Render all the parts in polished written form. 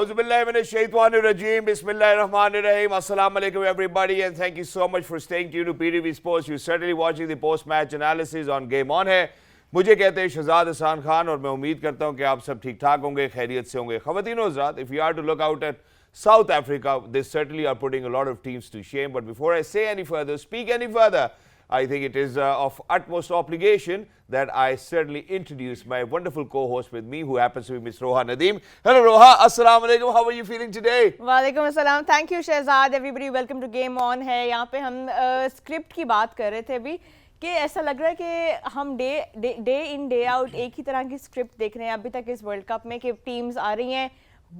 Auzubillahiminash-shaytanir-rajeem. Bismillahir-rahmanir-rahim. Assalamu alaikum everybody and thank you so much for staying tuned to PTV Sports. You're certainly watching the post-match analysis on Game On है. मुझे कहते हैं शहजाद हसन खान और मैं उम्मीद करता हूं कि आप सब ठीक ठाक होंगे, खैरियत से होंगे. ख़वातीन और हज़रात, if you are to look out at South Africa, they certainly are putting a lot of teams to shame. But before I say any further, speak any further, I think it is of utmost obligation that I certainly introduce my wonderful co-host with me, who happens to be Ms. Roha Nadeem. Hello, Roha. Assalamu alaikum. How are you feeling today? वालेकुम अस्सलाम. Thank you, Shehzad. Everybody, welcome to Game On है. यहाँ पे हम script की बात कर रहे थे अभी कि ऐसा लग रहा है कि हम डे इन डे आउट एक ही तरह की स्क्रिप्ट देख रहे हैं अभी तक इस वर्ल्ड कप में कि टीम्स आ रही हैं,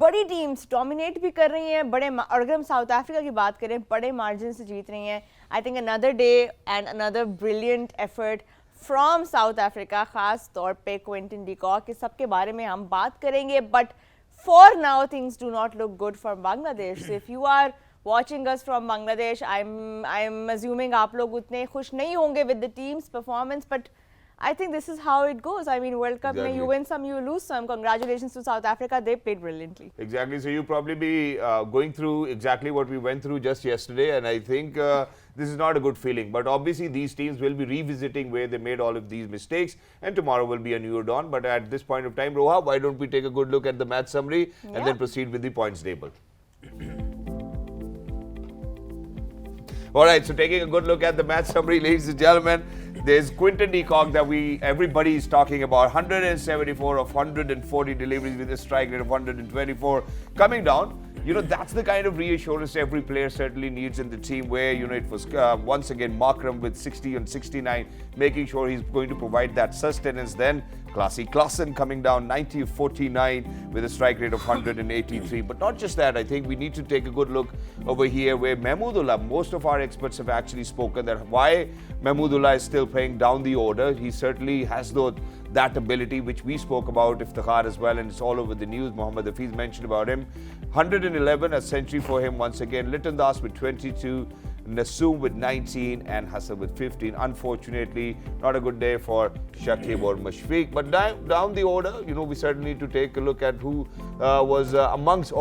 बड़ी टीम्स डोमिनेट भी कर रही हैं, बड़े और अगर हम साउथ अफ्रीका की बात करें बड़े मार्जिन से जीत रही हैं. I think another day and another brilliant effort from south Africa, ख़ास तौर पे क्विंटन डी कॉक. इस सब के बारे में हम बात करेंगे but for now things do not look good for Bangladesh. If you are watching us from Bangladesh, I'm assuming आप लोग उतने खुश नहीं होंगे with the team's performance, but I think this is how it goes. I mean, World Cup में you win some, you lose some. Congratulations to South Africa, they played brilliantly. Exactly. So you probably be going through exactly what we went through just yesterday, and I think this is not a good feeling. But obviously, these teams will be revisiting where they made all of these mistakes, and tomorrow will be a new dawn. But at this point of time, Roha, why don't we take a good look at the match summary and then proceed with the points table? All right, so taking a good look at the match summary, ladies and gentlemen, there's Quinton de Kock that everybody is talking about. 174 of 140 deliveries with a strike rate of 124 coming down. You know, that's the kind of reassurance every player certainly needs in the team where, you know, it was once again Markram with 60 and 69, making sure he's going to provide that sustenance. Then Classy Klassen coming down 90 of 49 with a strike rate of 183. But not just that, I think we need to take a good look over here where Mahmoudullah, most of our experts have actually spoken that why Mahmoudullah is still playing down the order. He certainly has that ability which we spoke about, Iftikhar as well, and it's all over the news. Mohammad Hafiz mentioned about him. 111, a century for him once again. Litton Das with 22, Nassoum with 19 and Hassan with 15. Unfortunately, not a good day for Shakib or Mashfiq. But down the order, you know, we certainly need to take a look at who were amongst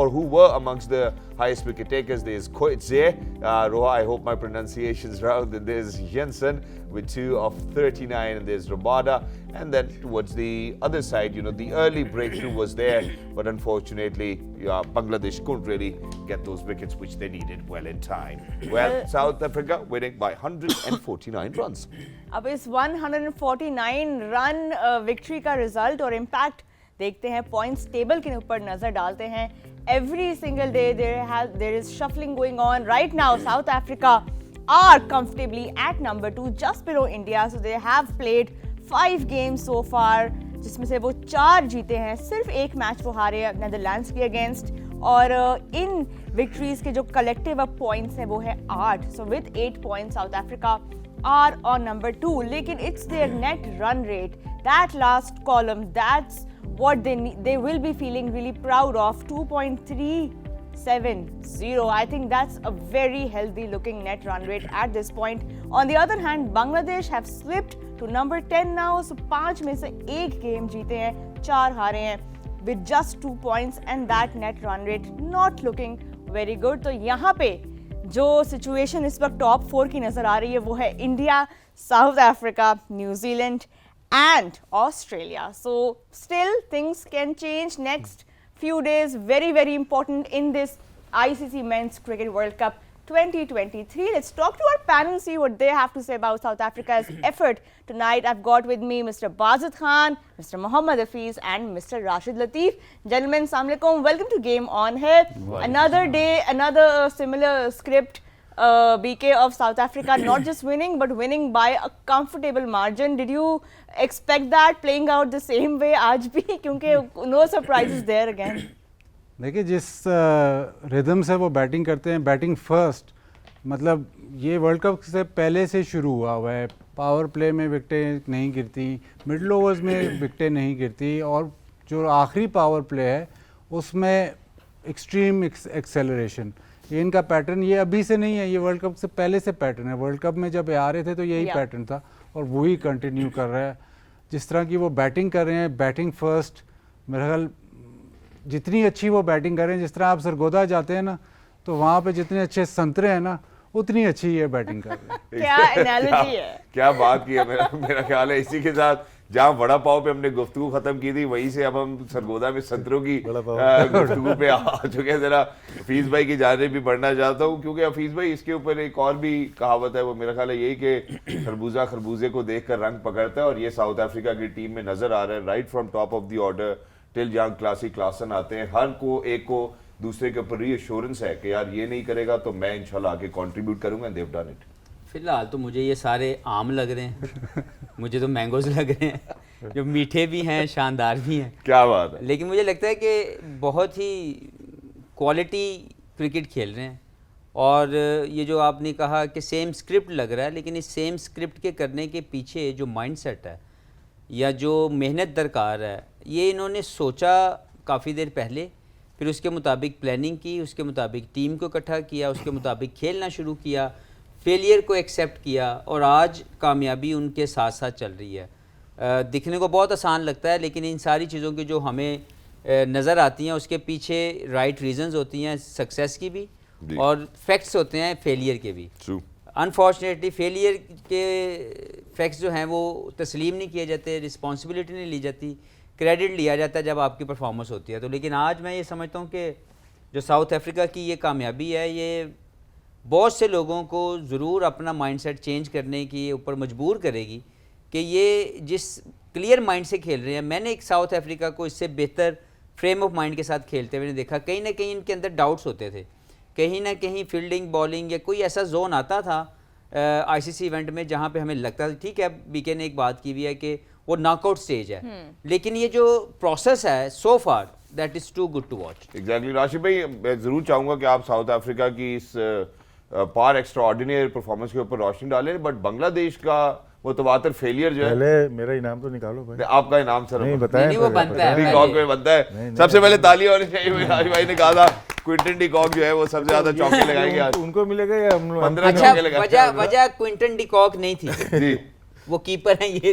the highest wicket takers. There's Coetzee, Roha, I hope my pronunciation is right. There's Jensen with 2 of 39, and there's Rabada. And then towards the other side, you know, the early breakthrough was there, but unfortunately, Bangladesh couldn't really get those wickets which they needed well in time. Well, South Africa winning by 149 runs. अब इस 149 run victory का result और impact देखते हैं. Points table के ऊपर नजर डालते हैं. Every single day there is shuffling going on. Right now, South Africa are comfortably at number 2, just below India. So they have played 5 games so far, जिसमें से वो 4 जीते हैं. सिर्फ एक मैच वो हारे नेदरलैंड्स के अगेंस्ट और इन विक्ट्रीज के जो कलेक्टिव अब पॉइंट्स हैं वो है 8. So with 8 points South Africa are on number 2. लेकिन it's their net run rate, that last column, that's what they will be feeling really proud of. 2.370. I think that's a very healthy looking net run rate at this point. On the other hand, Bangladesh have slipped to number 10 now. So 5 में से 1 game जीते हैं, 4 हारे हैं with just 2 points and that net run rate not looking very good. तो यहाँ पे जो सिचुएशन इस वक्त टॉप 4 की नजर आ रही है वो है India, south Africa, New Zealand and Australia. So still things can change next few days. Very, very important in this ICC Men's Cricket World Cup 2023. Let's talk to our panel, see what they have to say about South Africa's effort tonight. I've got with me Mr. Bazid Khan, Mr. Mohammad Hafiz and Mr. Rashid Latif. Gentlemen, Assalamu alaikum. Welcome to Game On here. Another day, another similar script. BK of South Africa not just winning but winning by a comfortable margin. Did you expect that playing out the same way आज भी, क्योंकि no surprises there again? देखिए, जिस rhythm से वो batting करते हैं, batting first, मतलब ये वर्ल्ड कप से पहले से शुरू हुआ है. पावर प्ले में विकटें नहीं गिरती, मिडल ओवर्स में विकटें नहीं गिरती, और जो आखिरी पावर प्ले है उसमें एक्सट्रीम एक्सेलरेशन. ये इनका पैटर्न ये अभी से नहीं है, ये वर्ल्ड कप से पहले से पैटर्न है. वर्ल्ड कप में जब आ रहे थे तो यही पैटर्न था और वही कंटिन्यू कर रहा है. जिस तरह की वो बैटिंग कर रहे हैं, बैटिंग फर्स्ट, मेरा ख्याल जितनी अच्छी वो बैटिंग करें, जिस तरह आप सरगोदा जाते हैं ना तो वहाँ पे जितने अच्छे संतरे हैं ना उतनी अच्छी ये बैटिंग कर रहे हैं। क्या एनालॉजी है, क्या बात की है। मेरा ख्याल है इसी के साथ जहाँ वड़ा पाव पे हमने गुफ्तगू खत्म की थी वहीं से अब हम सरगोदा में संतरों की गुफ्तगू पे आ चुके हैं। जरा हफीज भाई की जानिब भी बढ़ना चाहता हूँ, क्योंकि हफीज भाई इसके ऊपर एक और भी कहावत है, वो मेरा ख्याल है यही कि खरबूजा खरबूजे को देखकर रंग पकड़ता है, और ये साउथ अफ्रीका की टीम में नजर आ रहा है। Right from top of the order till जहाँ क्लासिक क्लासन आते हैं, हर को एक को दूसरे के ऊपर रीअश्योरेंस है कि यार ये नहीं करेगा तो मैं इंशाल्लाह आगे कंट्रीब्यूट करूंगा, and they have done it. फिलहाल तो मुझे ये सारे आम लग रहे हैं, मुझे तो मैंगोज लग रहे हैं जो मीठे भी हैं, शानदार भी हैं। क्या बात है। लेकिन मुझे लगता है कि बहुत ही क्वालिटी क्रिकेट खेल रहे हैं, और ये जो आपने कहा कि सेम स्क्रिप्ट लग रहा है, लेकिन इस सेम स्क्रिप्ट के करने के पीछे जो माइंडसेट है या जो मेहनत दरकार है, ये इन्होंने सोचा काफ़ी देर पहले, फिर उसके मुताबिक प्लानिंग की, उसके मुताबिक टीम को इकट्ठा किया, उसके मुताबिक खेलना शुरू किया, फेलियर को एक्सेप्ट किया, और आज कामयाबी उनके साथ साथ चल रही है। दिखने को बहुत आसान लगता है, लेकिन इन सारी चीज़ों की जो हमें नज़र आती हैं उसके पीछे राइट रीजंस होती हैं सक्सेस की भी, और फैक्ट्स होते हैं फेलियर के भी। अनफॉर्चुनेटली फेलियर के फैक्ट्स जो हैं वो तस्लीम नहीं किए जाते, रिस्पॉन्सिबिलिटी नहीं ली जाती, क्रेडिट लिया जाता है जब आपकी परफॉर्मेंस होती है। तो लेकिन आज मैं ये समझता हूँ कि जो साउथ अफ्रीका की ये कामयाबी है, ये बहुत से लोगों को ज़रूर अपना माइंडसेट चेंज करने के ऊपर मजबूर करेगी कि ये जिस क्लियर माइंड से खेल रहे हैं। मैंने एक साउथ अफ्रीका को इससे बेहतर फ्रेम ऑफ माइंड के साथ खेलते हुए देखा। कहीं ना कहीं इनके अंदर डाउट्स होते थे, कहीं ना कहीं फील्डिंग बॉलिंग या कोई ऐसा जोन आता था आईसीसी इवेंट में जहाँ पे हमें लगता था ठीक है, बीके ने एक बात की हुई है कि वो नॉकआउट स्टेज है, लेकिन ये जो प्रोसेस है so far that is too good to watch. Exactly Rashid भाई, मैं ज़रूर चाहूँगा कि आप साउथ अफ्रीका की इस पार एक्स्ट्रा ऑर्डिनरी परफॉर्मेंस के ऊपर रोशनी डालें, बट बांग्लादेश का वो तवातर फेलियर जो है। पहले मेरा इनाम तो निकालो भाई। आपका इनाम सर नहीं बताया, नहीं, वो बनता है, डिकॉक में बनता है। सबसे पहले ताली होनी चाहिए। राशिद भाई ने कहा था क्विंटन डिकॉक जो है वो सबसे ज्यादा चौके लगाएंगे आज। उनको मिलेगा या हम लोग? 15 अच्छा, चौके लगाएंगे। वजह क्विंटन डिकॉक नहीं थी जी, वो कीपर हैं ये।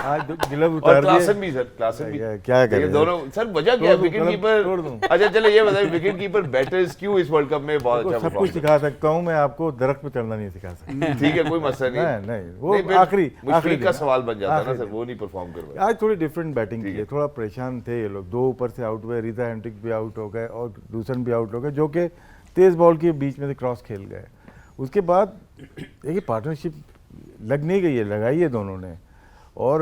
आज गिलब और उतार क्लासन दिए। भी सर, क्लासन भी क्या करें ये दोनों सर। वजह क्या है? विकेट तोड़ कीपर। दूं। अच्छा चलो ये बताइए, विकेट कीपर बैटर्स क्यों इस वर्ल्ड कप में बहुत अच्छा सब कुछ परफॉर्म? सिखा सकता हूँ मैं, आपको दरख्त पे चढ़ना नहीं सिखा सकता। ठीक है, कोई मसला नहीं। नहीं, वो फिर आखिरी मुश्किल का दिन, सवाल बन जाता है ना आखिरी सर, दिन। वो नहीं परफॉर्म कर पाए। आज थोड़ी डिफरेंट बैटिंग ठीक की है। है, थोड़ा परेशान थे ये लोग। 2 ऊपर से आउट हुए, रीता हेंड्रिक भी आउट हो गए और दूसरन भी आउट हो गए, जो कि तेज बॉल के बीच में से क्रॉस खेल गए। उसके बाद देखिए पार्टनरशिप लग नहीं गई है, लगाई है दोनों ने और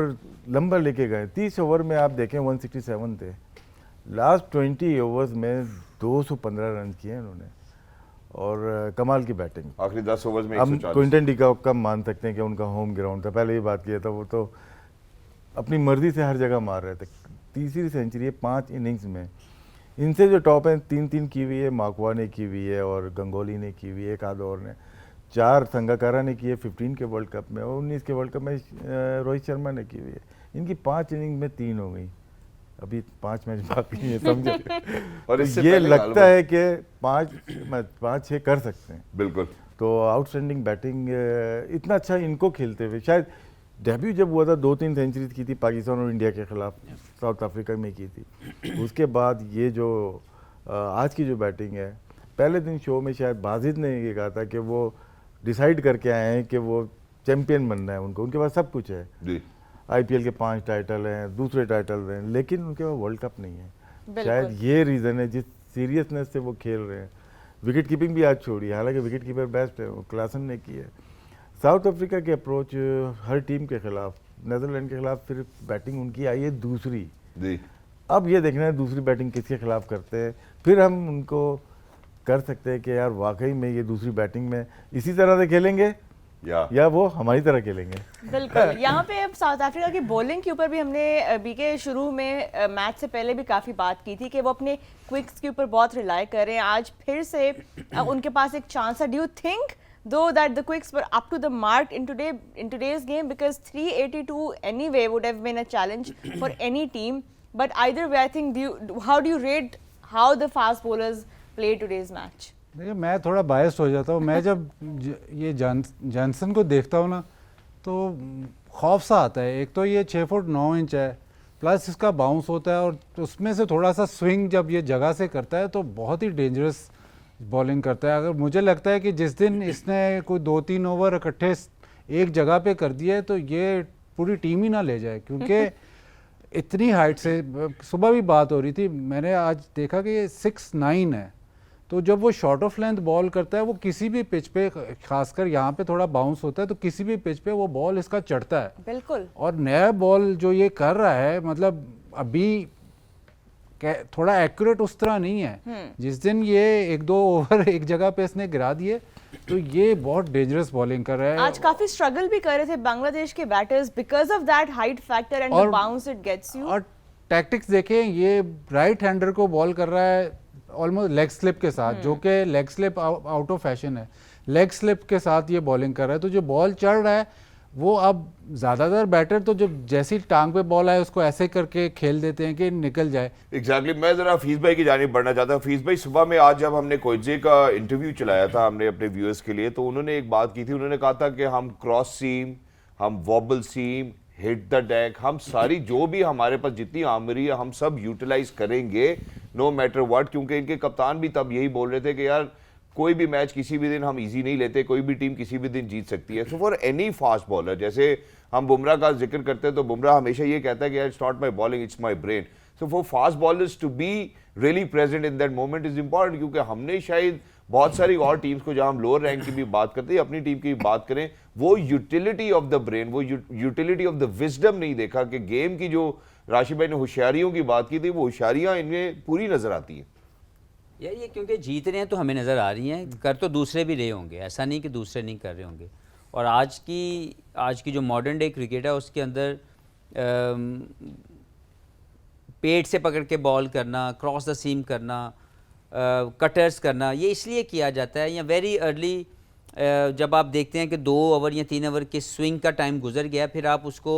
लंबा लेके गए। 30 ओवर में आप देखें 167 थे, लास्ट 20 ओवर्स में 215 रन किए इन्होंने, और कमाल की बैटिंग। आखिरी 10 ओवर्स में हम 140। क्विंटन डिकॉक का मान सकते हैं कि उनका होम ग्राउंड था, पहले ही बात किया था। वो तो अपनी मर्जी से हर जगह मार रहे थे। तीसरी सेंचुरी है 5 इनिंग्स में। इनसे जो टॉप हैं 3-3 की हुई है, माकवा ने की हुई है और गंगोली ने की हुई है, एक आध और ने। 4 संगाकारा ने की है 15 के वर्ल्ड कप में, और 19 के वर्ल्ड कप में रोहित शर्मा ने की हुई है। इनकी 5 इनिंग में 3 हो गई, अभी 5 मैच बाकी हैं, समझे। और तो इससे ये पहले लगता है कि 5-6 कर सकते हैं। बिल्कुल। तो आउटस्टैंडिंग बैटिंग इतना अच्छा इनको खेलते हुए, शायद डेब्यू जब हुआ था 2-3 सेंचुरी की थी पाकिस्तान और इंडिया के खिलाफ, साउथ अफ्रीका में की थी। उसके बाद ये जो आज की जो बैटिंग है, पहले दिन शो में शायद बाजिद ने ये कहा था कि वो डिसाइड करके आए हैं कि वो चैंपियन बनना है उनको, उनके पास सब कुछ है जी। आईपीएल के 5 टाइटल हैं, दूसरे टाइटल हैं, लेकिन उनके पास वर्ल्ड कप नहीं है। बिल्कुल। शायद ये रीज़न है जिस सीरियसनेस से वो खेल रहे हैं। विकेट कीपिंग भी आज छोड़ी, हालांकि विकेट कीपर बेस्ट है, वो क्लासन ने की है। साउथ अफ्रीका की अप्रोच हर टीम के खिलाफ, नेदरलैंड के खिलाफ सिर्फ बैटिंग उनकी आई है दूसरी। जी। अब ये देखना है दूसरी बैटिंग किसके खिलाफ करते हैं, फिर हम उनको कर सकते हैं कि यार वाकई में ये दूसरी बैटिंग में इसी तरह से खेलेंगे या वो हमारी तरह खेलेंगे। बिल्कुल। यहाँ पे अब साउथ अफ्रीका की बॉलिंग के ऊपर भी हमने बीके शुरू में मैच से पहले भी काफ़ी बात की थी कि वो अपने क्विक्स के ऊपर बहुत रिलाई कर रहे हैं। आज फिर से उनके पास एक चांस है। Do you think though that the quicks were up to the mark in today's game, because 382 anyway would have been a challenge for any team, but either way I think how do you rate how the fast bowlers played today's match? देखिए मैं थोड़ा biased हो जाता हूँ। मैं जब ये Johnson को देखता हूँ ना तो खौफ सा आता है। एक तो ये 6 फुट 9 इंच है, प्लस इसका बाउंस होता है और उसमें से थोड़ा सा स्विंग जब ये जगह से करता है तो बहुत ही डेंजरस बॉलिंग करता है। अगर मुझे लगता है कि जिस दिन इसने कोई 2-3 ओवर इकट्ठे एक जगह पे कर दिया है तो ये पूरी टीम ही ना ले जाए, क्योंकि इतनी हाइट से सुबह भी बात हो रही थी, मैंने आज देखा कि ये 6'9" है। तो जब वो शॉर्ट ऑफ लेंथ बॉल करता है वो किसी भी पिच पे, खासकर यहाँ पे थोड़ा बाउंस होता है तो किसी भी पिच पे वो बॉल इसका चढ़ता है। बिल्कुल। और नया बॉल जो ये कर रहा है, मतलब अभी थोड़ा एक्यूरेट उस तरह नहीं है। जिस दिन ये 1-2 ओवर एक जगह पे इसने गिरा दिए तो ये बहुत डेंजरस बॉलिंग कर रहा है। आज काफी स्ट्रगल भी कर रहे थे बांग्लादेश के batters because of that height factor and the bounce it gets you. और टैक्टिक्स देखें, ये राइट हैंडर को बॉल कर रहा है ऑलमोस्ट लेग स्लिप के साथ, जो कि leg slip out of fashion है। लेग स्लिप के साथ ये बॉलिंग कर रहा है, तो जो बॉल चढ़ रहा है वो अब ज़्यादातर बैटर तो जब जैसी टांग पे बॉल आए उसको ऐसे करके खेल देते हैं कि निकल जाए। एग्जैक्टली मैं ज़रा फीस भाई की जानिब बढ़ना चाहता हूँ। फीस भाई, सुबह में आज जब हमने कोयजे का इंटरव्यू चलाया था हमने अपने व्यूअर्स के लिए, तो उन्होंने एक बात की थी। उन्होंने कहा था कि हम क्रॉस सीम, हम wobble seam, hit the deck, हम सारी जो भी हमारे पास जितनी आमरी है हम सब यूटिलाइज करेंगे नो मैटर व्हाट, क्योंकि इनके कप्तान भी तब यही बोल रहे थे कि यार कोई भी मैच किसी भी दिन हम इजी नहीं लेते, कोई भी टीम किसी भी दिन जीत सकती है। So for any fast bowler, जैसे हम बुमराह का जिक्र करते हैं तो बुमराह हमेशा ये कहता है कि it's not my bowling, it's my brain. So for fast bowlers to be really present in that moment is important, क्योंकि हमने शायद बहुत सारी और टीम्स को, जहां हम लोअर रैंक की भी बात करते हैं, अपनी टीम की बात करें, वो यूटिलिटी ऑफ द ब्रेन, वो यूटिलिटी ऑफ द विजडम नहीं देखा कि गेम की जो राशिद भाई ने होशियारियों की बात की थी, वो होशियारियां इनमें पूरी नजर आती हैं। यार ये क्योंकि जीत रहे हैं तो हमें नज़र आ रही हैं, कर तो दूसरे भी रहे होंगे, ऐसा नहीं कि दूसरे नहीं कर रहे होंगे। और आज की जो मॉडर्न डे क्रिकेट है उसके अंदर पेट से पकड़ के बॉल करना, क्रॉस द सीम करना, कटर्स करना, ये इसलिए किया जाता है। या वेरी अर्ली जब आप देखते हैं कि 2 ओवर या 3 ओवर के स्विंग का टाइम गुजर गया, फिर आप उसको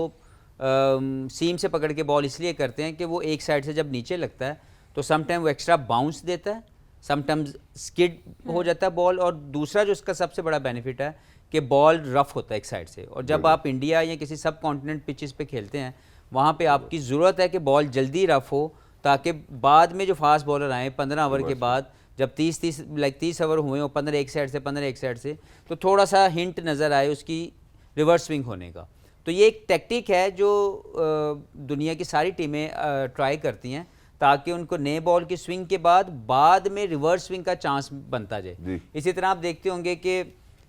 सीम से पकड़ के बॉल इसलिए करते हैं कि वो एक साइड से जब नीचे लगता है तो समटाइम वो एक्स्ट्रा बाउंस देता है, समटाइम्स स्किड हो जाता है बॉल। और दूसरा जो इसका सबसे बड़ा बेनिफिट है कि बॉल रफ होता है एक साइड से। और जब आप इंडिया या किसी सब कॉन्टिनेंट पिचेस पे खेलते हैं, वहाँ पे आपकी ज़रूरत है कि बॉल जल्दी रफ हो, ताकि बाद में जो फास्ट बॉलर आए 15 ओवर के बाद, जब 30 ओवर हुए और 15 एक साइड से 15 एक साइड से, तो थोड़ा सा हिंट नज़र आए उसकी रिवर्स स्विंग होने का। तो ये एक टेक्टिक है जो दुनिया की सारी टीमें ट्राई करती हैं, ताकि उनको नए बॉल की स्विंग के बाद में रिवर्स स्विंग का चांस बनता जाए। इसी तरह आप देखते होंगे कि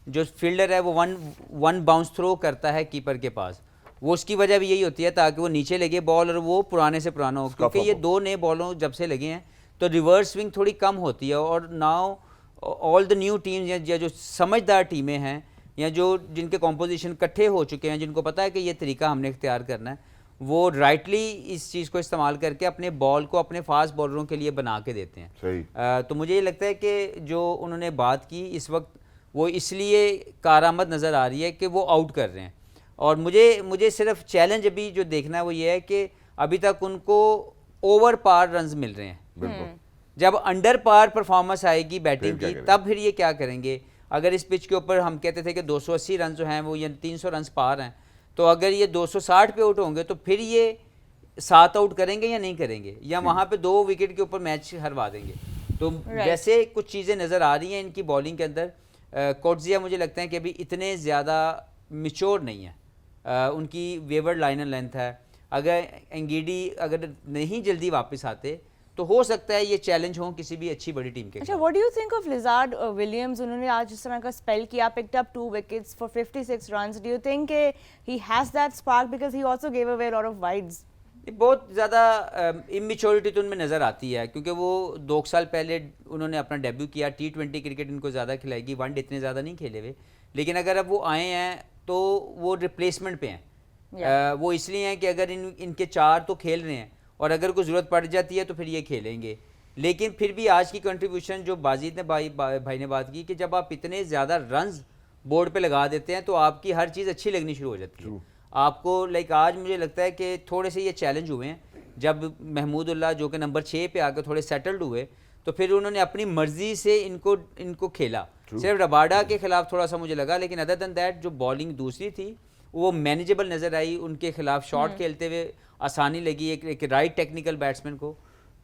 जो फील्डर है वो वन बाउंस थ्रो करता है कीपर के पास, वो उसकी वजह भी यही होती है ताकि वो नीचे लगे बॉल और वो पुराने से पुराना हो, क्योंकि ये 2 नए बॉलों जब से लगे हैं तो रिवर्स स्विंग थोड़ी कम होती है। और now all the new teams या जो समझदार टीमें हैं या जो जिनके कॉम्पोजिशन इकट्ठे हो चुके हैं, जिनको पता है कि ये तरीका हमने इख्तियार करना है, वो राइटली इस चीज़ को इस्तेमाल करके अपने बॉल को अपने फास्ट बॉलरों के लिए बना के देते हैं। सही। तो मुझे ये लगता है कि जो उन्होंने बात की इस वक्त वो इसलिए कारआमद नज़र आ रही है कि वो आउट कर रहे हैं। और मुझे सिर्फ चैलेंज अभी जो देखना है वो ये है कि अभी तक उनको ओवर पार रन्स मिल रहे हैं। जब अंडर पार परफॉर्मेंस आएगी बैटिंग की, तब फिर ये क्या करेंगे। अगर इस पिच के ऊपर हम कहते थे कि 280 रन जो हैं वो ये 300 रन पार हैं, तो अगर ये 260 पे आउट होंगे तो फिर ये 7 आउट करेंगे या नहीं करेंगे, या वहाँ पे 2 विकेट के ऊपर मैच हरवा देंगे। तो वैसे कुछ चीज़ें नज़र आ रही हैं इनकी बॉलिंग के अंदर। कोटजिया मुझे लगता है कि अभी इतने ज़्यादा मिच्योर नहीं है, उनकी वेवर्ड लाइन एंड लेंथ है। अगर एंगीडी अगर नहीं जल्दी वापस आते तो हो सकता है ये चैलेंज हो किसी भी अच्छी बड़ी टीम के। अच्छा, what do you think of lizard Williams? उन्होंने आज इस तरह का स्पेल किया, picked up 2 wickets for 56 runs. Do you think he has that spark because he also give away lot of wides? बहुत ज़्यादा इमेच्योरिटी तो उनमें नज़र आती है, क्योंकि वो 2 साल पहले उन्होंने अपना डेब्यू किया। T20 क्रिकेट इनको ज़्यादा खिलाएगी, वनडे इतने ज़्यादा नहीं खेले हुए, लेकिन अगर अब वो आए हैं तो वो रिप्लेसमेंट पे हैं। वो इसलिए हैं कि अगर इनके 4 तो खेल रहे हैं और अगर कोई ज़रूरत पड़ जाती है तो फिर ये खेलेंगे। लेकिन फिर भी आज की कंट्रीब्यूशन जो बाजीद ने भाई ने बात की कि जब आप इतने ज़्यादा रन्स बोर्ड पे लगा देते हैं तो आपकी हर चीज़ अच्छी लगनी शुरू हो जाती है आपको। लाइक आज मुझे लगता है कि थोड़े से ये चैलेंज हुए हैं, जब महमूदुल्लाह जो कि नंबर 6 पे आकर थोड़े सेटल्ड हुए तो फिर उन्होंने अपनी मर्जी से इनको खेला। सिर्फ रबाडा के खिलाफ थोड़ा सा मुझे लगा, लेकिन अदर देन दैट जो बॉलिंग दूसरी थी वो मैनेजेबल नज़र आई, उनके खिलाफ शॉट खेलते हुए आसानी लगी एक राइट टेक्निकल बैट्समैन को।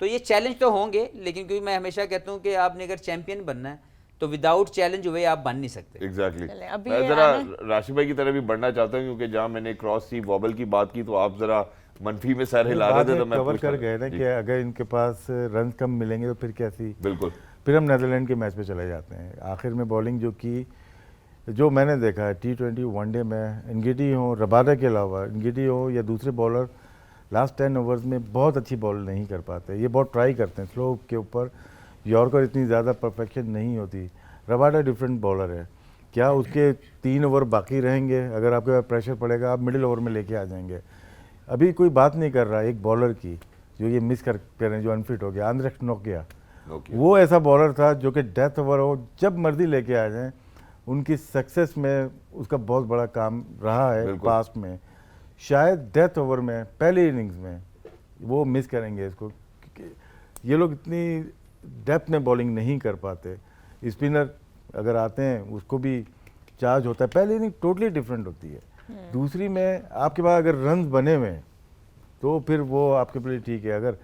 तो ये चैलेंज तो होंगे, लेकिन क्योंकि मैं हमेशा कहता हूँ कि आपने अगर चैंपियन बनना है तो विदाउट चैलेंज हुए आप बन नहीं सकते। एग्जैक्टली चलें, अभी मैं ये जरा आना- राशिद भाई की तरफ भी बढ़ना चाहता हूँ, क्योंकि जहाँ मैंने क्रॉस सी वॉबल की बात की तो आप जरा मनफी में सर हिला रहे थे, तो मैं कवर पूछना- कर गए ना जी, कि अगर इनके पास रन कम मिलेंगे तो फिर कैसी, बिल्कुल फिर हम नेदरलैंड के मैच पे चले जाते हैं। आखिर में बॉलिंग जो मैंने देखा है T20 वनडे में, इनगिटी हो, रबाडा के अलावा इनगिटी हो या दूसरे बॉलर लास्ट 10 ओवर्स में बहुत अच्छी बॉल नहीं कर पाते। ये बहुत ट्राई करते हैं स्लो के ऊपर, यॉर्कर इतनी ज़्यादा परफेक्शन नहीं होती। रबाडा डिफरेंट बॉलर है, क्या उसके 3 ओवर बाकी रहेंगे, अगर आपके पास प्रेशर पड़ेगा आप मिडिल ओवर में लेके आ जाएंगे। अभी कोई बात नहीं कर रहा एक बॉलर की जो ये मिस कर रहे हैं, जो अनफिट हो गया, आंद्रेस नोकिया, ओके वो ऐसा बॉलर था जो कि डेथ ओवर हो जब मर्जी लेके आ जाएं, उनकी सक्सेस में उसका बहुत बड़ा काम रहा है बिल्कुल। पास्ट में। शायद डेथ ओवर में पहली इनिंग्स में वो मिस करेंगे इसको, क्योंकि ये लोग इतनी डेप्थ में बॉलिंग नहीं कर पाते। स्पिनर अगर आते हैं उसको भी चार्ज होता है, पहली इनिंग टोटली डिफरेंट होती है। दूसरी में आपके पास अगर रन बने हुए हैं तो फिर वो आपके लिए ठीक है। अगर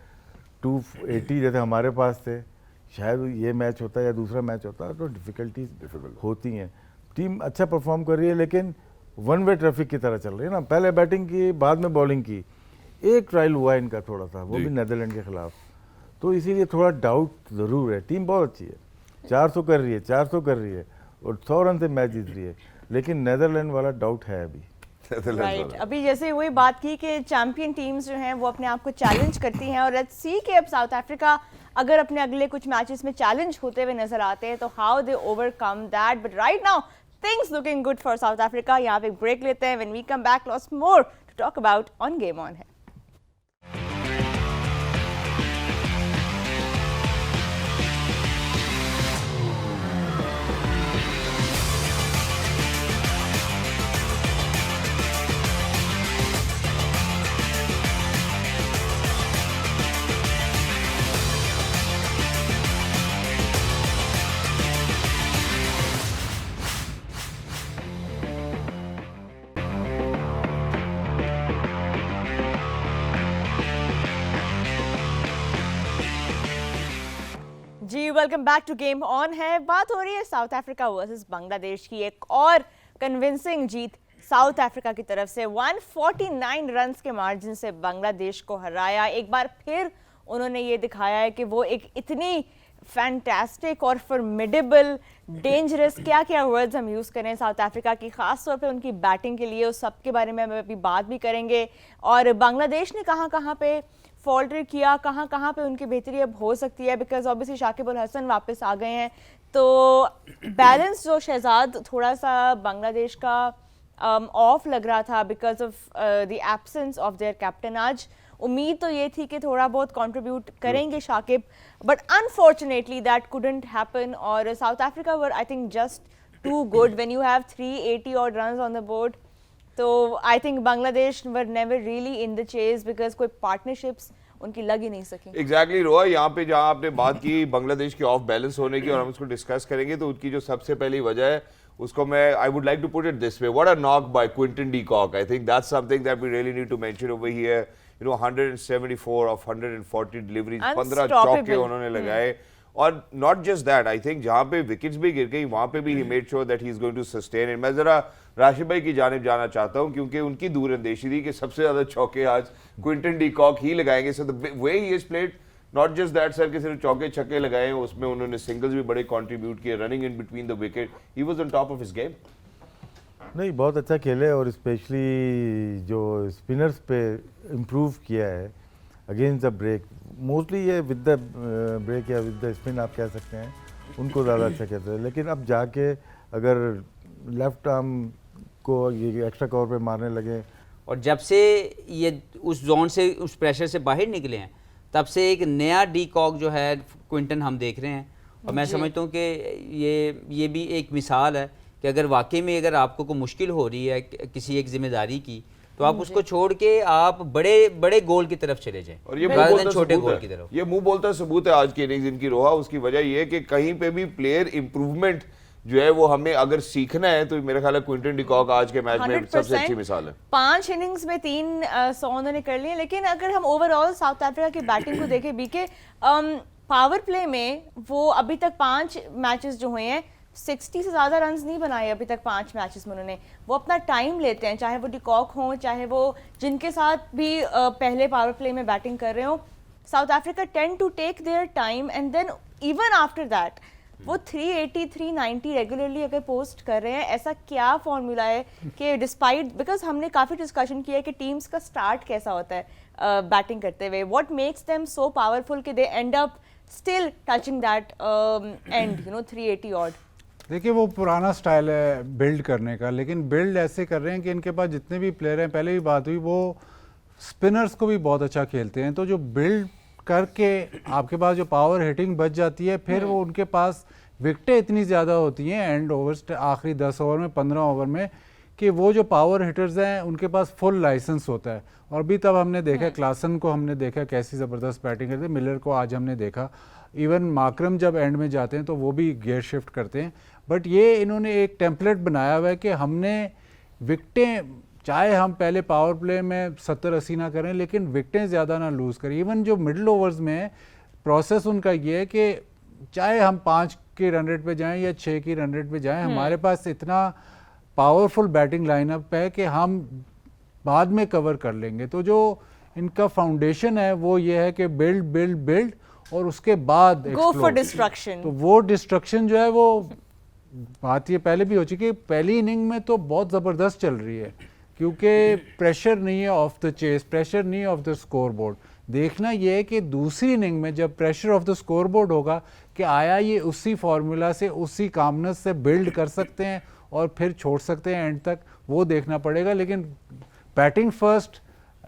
280 जैसे हमारे पास थे, शायद ये मैच होता या दूसरा मैच होता तो डिफिकल्टीज होती हैं। टीम अच्छा परफॉर्म कर रही है, लेकिन वन वे ट्रैफिक की तरह चल रही है ना, पहले बैटिंग की बाद में बॉलिंग की। एक ट्रायल हुआ इनका थोड़ा सा, वो भी नेदरलैंड के खिलाफ, तो इसीलिए थोड़ा डाउट ज़रूर है। टीम बहुत अच्छी है, 400 कर रही है, 400 कर रही है और 100 रन से मैच जीत रही है, लेकिन नेदरलैंड वाला डाउट है अभी। राइट अभी जैसे वही बात की कि चैंपियन टीम्स जो हैं वो अपने आप को चैलेंज करती हैं, और लेट्स सी कि अब साउथ अफ्रीका अगर अपने अगले कुछ मैचेस में चैलेंज होते हुए नजर आते हैं तो how they overcome that. But right now things looking good for South Africa. यहाँ पे ब्रेक लेते हैं, when we come back lots more to talk about on game on है। जी welcome back to game on है। बात हो रही है साउथ अफ्रीका वर्सेस बांग्लादेश की। एक और कन्विंसिंग जीत साउथ अफ्रीका की तरफ से, 149 रन्स के मार्जिन से बांग्लादेश को हराया। एक बार फिर उन्होंने ये दिखाया है कि वो एक इतनी फैंटास्टिक और फॉर्मिडेबल, डेंजरस, क्या क्या वर्ड्स हम यूज़ करें साउथ अफ्रीका की, ख़ास तौर पे उनकी बैटिंग के लिए, उस सब के बारे में हम अभी बात भी करेंगे। और बांग्लादेश ने कहाँ पे फॉल्टर किया, कहाँ पे उनकी बेहतरी अब हो सकती है, बिकॉज ऑब्वियसली शाकिब अल हसन वापस आ गए हैं, तो बैलेंस जो शहजाद थोड़ा सा बांग्लादेश का ऑफ लग रहा था because of the absence of their captain. आज उम्मीद तो ये थी कि थोड़ा बहुत कंट्रीब्यूट करेंगे Shakib, but unfortunately that couldn't happen. और South Africa were I think just too good when you have 380 और रन्स ऑन द बोर्ड। तो I think Bangladesh were never really in the chase because कोई पार्टनरशिप्स उनकी लग ही नहीं सकी। Exactly रोहा, यहाँ पे जहाँ आपने बात की बांग्लादेश के ऑफ बैलेंस होने की और हम उसको डिस्कस करेंगे, तो उनकी जो सबसे पहली वजह है उसको मैं I would like to put it this way, what a knock by Quinton de Kock. I think that's something that we really need to mention over here. You know 174 of 140 deliveries, 15 चौके उन्होंने लगाए। और not just that, I think जहाँ पे wickets भी गिर गई वहाँ पे भी he made sure that he is going to sustain it. मैं जरा राशिद भाई की जानिब जाना चाहता हूँ, क्योंकि उनकी दूरअंदेशी थी कि सबसे ज्यादा चौके आज क्विंटन डी कॉक ही लगाएंगे। So the way he is played, not just that sir कि सिर्फ चौके छक्के लगाए, उसमें उन्होंने सिंगल्स भी बड़े कंट्रीब्यूट किए, running in between the wicket, he was on top of his game. नहीं, बहुत अच्छा खेले और स्पेशली जो स्पिनर्स पे इम्प्रूव किया है अगेंस्ट द ब्रेक। मोस्टली ये विद द ब्रेक या विद द स्पिन आप कह सकते हैं, उनको ज़्यादा अच्छा कहते हैं। लेकिन अब जाके अगर लेफ्ट आर्म को ये एक्स्ट्रा कवर पे मारने लगे, और जब से ये उस जोन से, उस प्रेशर से बाहर निकले हैं, तब से एक नया डी कॉक जो है क्विंटन हम देख रहे हैं। और मैं समझता हूँ कि ये भी एक मिसाल है कि अगर वाकई में अगर आपको कोई मुश्किल हो रही है किसी एक जिम्मेदारी की, तो आप उसको छोड़ के आप बड़े बड़े गोल की तरफ चले जाएं, और ये rather than छोटे गोल की तरफ। ये मुंह बोलता सबूत है आज की इनिंग्स इनकी रोहा। उसकी वजह ये है कि कहीं पे भी प्लेयर इंप्रूवमेंट जो है वो हमें अगर सीखना है तो मेरा ख्याल है क्विंटन डिकॉक आज के मैच में सबसे अच्छी 100%। मिसाल है। 5 इनिंग्स में 3 100 उन्होंने कर लिए, लेकिन अगर हम ओवरऑल साउथ अफ्रीका की बैटिंग को देखें बीके, पावर प्ले में वो अभी तक 5 मैचेस जो हुए हैं 60 से ज़्यादा रन्स नहीं बनाए अभी तक 5 मैचेस में उन्होंने। वो अपना टाइम लेते हैं, चाहे वो डिकॉक हों, चाहे वो जिनके साथ भी पहले पावर प्ले में बैटिंग कर रहे हो। South Africa tend to take their time and then even after that वो 380 390 रेगुलरली अगर पोस्ट कर रहे हैं। ऐसा क्या फॉर्मूला है कि डिस्पाइट, बिकॉज हमने काफ़ी डिस्कशन किया है कि टीम्स का स्टार्ट कैसा होता है बैटिंग करते हुए, what makes them so powerful कि they end up still touching that end 380 odd. देखिए वो पुराना स्टाइल है बिल्ड करने का, लेकिन बिल्ड ऐसे कर रहे हैं कि इनके पास जितने भी प्लेयर हैं, पहले भी बात हुई, वो स्पिनर्स को भी बहुत अच्छा खेलते हैं। तो जो बिल्ड करके आपके पास जो पावर हिटिंग बच जाती है, फिर वो उनके पास विकेटें इतनी ज़्यादा होती हैं एंड ओवर आखिरी 10 ओवर में 15 ओवर में कि वो जो पावर हिटर्स हैं उनके पास फुल लाइसेंस होता है। और भी तब हमने देखा क्लासन को, हमने देखा कैसी ज़बरदस्त बैटिंग करते, मिलर को आज हमने देखा, इवन माकरम जब एंड में जाते हैं तो वो भी गियर शिफ्ट करते हैं। बट ये इन्होंने एक टेम्पलेट बनाया हुआ है कि हमने विकेटें, चाहे हम पहले पावर प्ले में 70-80 ना करें, लेकिन विकेटें ज़्यादा ना लूज़ करें। इवन जो मिडल ओवर्स में है प्रोसेस उनका ये है कि चाहे हम 5 की रन रेट पे जाएं या 6 की रन रेट पे जाएं, हमारे पास इतना पावरफुल बैटिंग लाइनअप है कि हम बाद में कवर कर लेंगे। तो जो इनका फाउंडेशन है वो ये है कि बिल्ड बिल्ड बिल्ड और उसके बाद गो फॉर explode। डिस्ट्रक्शन। तो वो डिस्ट्रक्शन जो है वो बात ये पहले भी हो चुकी है, पहली इनिंग में तो बहुत ज़बरदस्त चल रही है क्योंकि प्रेशर नहीं है ऑफ द चेस, प्रेशर नहीं है ऑफ द स्कोर बोर्ड। देखना ये है कि दूसरी इनिंग में जब pressure of the score board होगा कि आया ये उसी फार्मूला से, उसी कामनेस से बिल्ड कर सकते हैं और फिर छोड़ सकते हैं एंड तक, वो देखना पड़ेगा। लेकिन बैटिंग फर्स्ट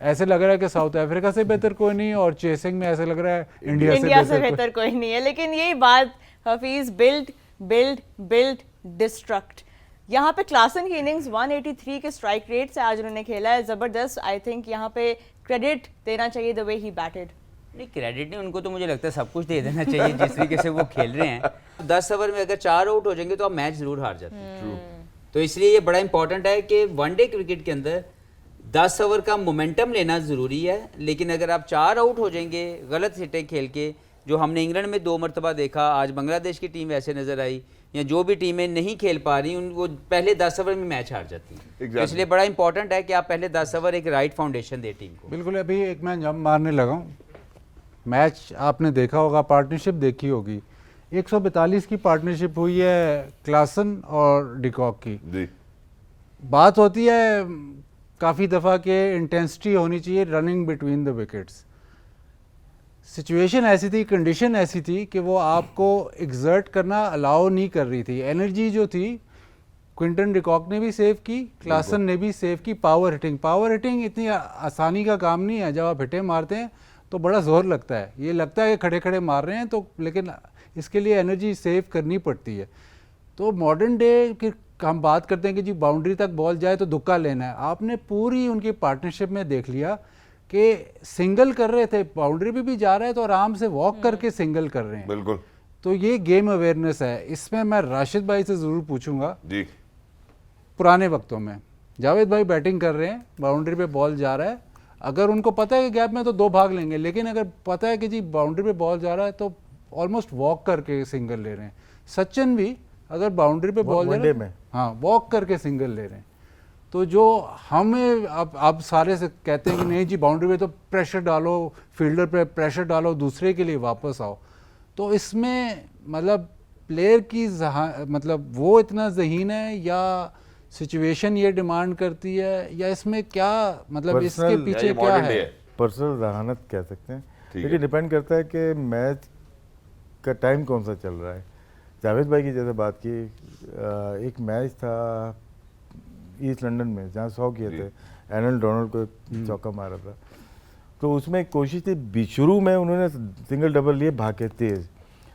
ऐसे लग रहा है कि साउथ अफ्रीका से बेहतर कोई नहीं, और चेसिंग में ऐसे लग रहा है इंडिया से बेहतर कोई नहीं है। लेकिन यही बात Hafeez, build build build destruct. यहाँ पे क्लासन की इनिंग्स 183 के स्ट्राइक रेट से आज उन्होंने खेला है, ज़बरदस्त। आई थिंक यहाँ पे क्रेडिट देना चाहिए द वे ही बैटेड। नहीं, क्रेडिट नहीं, उनको तो मुझे लगता है सब कुछ दे देना चाहिए जिस तरीके से वो खेल रहे हैं। 10 ओवर में अगर 4 आउट हो जाएंगे तो आप मैच जरूर हार जाते हैं। तो इसलिए ये बड़ा इंपॉर्टेंट है कि वनडे क्रिकेट के अंदर 10 ओवर का मोमेंटम लेना ज़रूरी है। लेकिन अगर आप 4 आउट हो जाएंगे गलत हिटें खेल के, जो हमने इंग्लैंड में 2 मरतबा देखा, आज बांग्लादेश की टीम वैसे नज़र आई, या जो भी टीमें नहीं खेल पा रही वो पहले 10 ओवर में मैच हार जाती हैं। तो इसलिए बड़ा इंपॉर्टेंट है कि आप पहले 10 ओवर एक राइट फाउंडेशन दे टीम को। बिल्कुल। अभी एक मैं जंप मारने लगा हूँ, मैच आपने देखा होगा, पार्टनरशिप देखी होगी, 142 की पार्टनरशिप हुई है क्लासन और डिकॉक की। जी। बात होती है काफ़ी दफ़ा के इंटेंसिटी होनी चाहिए running between the wickets. Situation ऐसी थी, कंडीशन ऐसी थी कि वो आपको एग्जर्ट करना अलाउ नहीं कर रही थी। एनर्जी जो थी क्विंटन डिकॉक ने भी सेव की, क्लासन ने भी सेव की। पावर हिटिंग इतनी आसानी का काम नहीं है। जब आप हिटें मारते हैं तो बड़ा जोर लगता है, ये लगता है कि खड़े खड़े मार रहे हैं, तो लेकिन इसके लिए एनर्जी सेव करनी पड़ती है। तो मॉडर्न डे की हम बात करते हैं कि जी बाउंड्री तक बॉल जाए तो दुक्का लेना है। आपने पूरी उनकी पार्टनरशिप में देख लिया कि सिंगल कर रहे थे, बाउंड्री पे भी जा रहा है तो आराम से वॉक करके सिंगल कर रहे हैं। बिल्कुल। तो ये गेम अवेयरनेस है। इसमें मैं राशिद भाई से ज़रूर पूछूंगा, जी। पुराने वक्तों में जावेद भाई बैटिंग कर रहे हैं, बाउंड्री पे बॉल जा रहा है, अगर उनको पता है कि गैप में तो 2 भाग लेंगे, लेकिन अगर पता है कि जी बाउंड्री पे बॉल जा रहा है तो ऑलमोस्ट वॉक करके सिंगल ले रहे हैं। सचिन भी अगर बाउंड्री पे बॉल जा रहा है, हाँ, वॉक करके सिंगल ले रहे हैं। तो जो हमें अब सारे से कहते हैं कि नहीं जी बाउंड्री पे तो प्रेशर डालो, फील्डर पे प्रेशर डालो, दूसरे के लिए वापस आओ, तो इसमें मतलब प्लेयर की मतलब वो इतना ज़हीन है या सिचुएशन ये डिमांड करती है, या इसमें क्या मतलब इसके पीछे क्या है? पर्सनल जहानत कह सकते हैं, लेकिन डिपेंड करता है कि मैच का टाइम कौन सा चल रहा है। जावेद भाई की जैसे बात की, एक मैच था ईस्ट लंदन में जहाँ 100 किए थे, एनल डोनाल्ड को चौका मारा था, तो उसमें एक कोशिश थी, शुरू में उन्होंने सिंगल डबल लिए भागे तेज,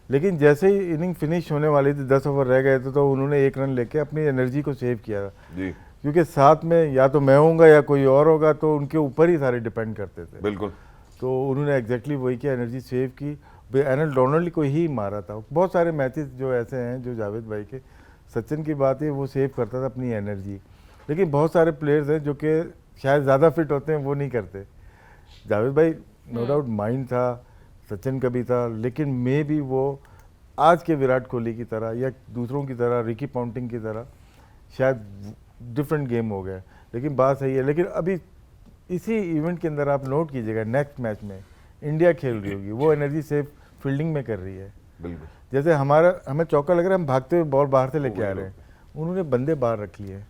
लेकिन जैसे ही इनिंग फिनिश होने वाली थी, 10 ओवर रह गए थे, तो उन्होंने 1 रन लेके अपनी एनर्जी को सेव किया जी। क्योंकि साथ में या तो मैं होऊंगा या कोई और होगा, तो उनके ऊपर ही सारे डिपेंड करते थे। बिल्कुल। तो उन्होंने एग्जैक्टली वही किया, एनर्जी सेव की। एनल डोनाल्ड को ही मारा था। बहुत सारे मैचेस जो ऐसे हैं जो जावेद भाई के सचिन की बात है, वो सेव करता था अपनी एनर्जी, लेकिन बहुत सारे प्लेयर्स हैं जो कि शायद ज़्यादा फिट होते हैं, वो नहीं करते। जावेद भाई नो डाउट माइंड था, सचिन का भी था, लेकिन मे भी वो आज के विराट कोहली की तरह या दूसरों की तरह, रिकी पॉन्टिंग की तरह शायद डिफरेंट गेम हो गया। लेकिन बात सही है, लेकिन अभी इसी इवेंट के अंदर आप नोट कीजिएगा, नेक्स्ट मैच में इंडिया खेल रही होगी, वो एनर्जी सेव फील्डिंग में कर रही है। बिल्कुल। जैसे हमें चौका लग रहा है, हम भागते हुए बॉल बाहर से लेके आ रहे हैं, उन्होंने बंदे बाहर रख लिए,